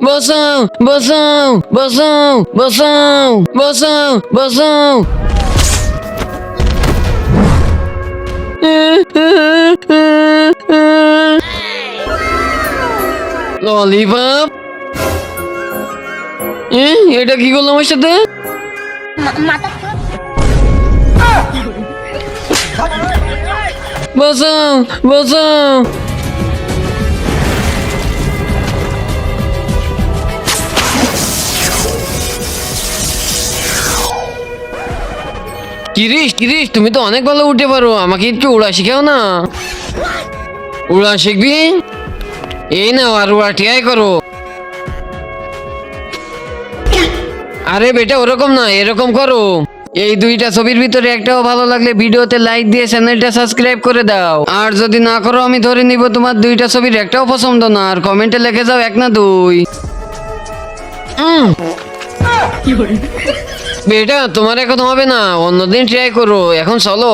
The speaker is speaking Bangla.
বসাও বসাও বসাও বসাও বসাও বসাও ললিপপ এটা কি করলো আমার সাথে? বসাও বসাও কিরিশ কিরিশ, তুমি তো অনেক ভালো উঠতে পারো, আমাকে একটু উড়া শিখাও না। উড়া শিখবি? এই নাও, আর উড়া ট্রাই করো। আরে বেটা, ওরকম না, এরকম করো। এই দুইটা ছবির ভিতরে একটাও ভালো লাগলে ভিডিওতে লাইক দিয়ে চ্যানেলটা সাবস্ক্রাইব করে দাও। আর যদি না করো আমি ধরে নিব তোমার দুইটা ছবির একটাও পছন্দ না। আর কমেন্টে লিখে যাও 1 না 2। বেটা, তোমার এখন হবে না, অন্যদিন ট্রাই করো, এখন চলো।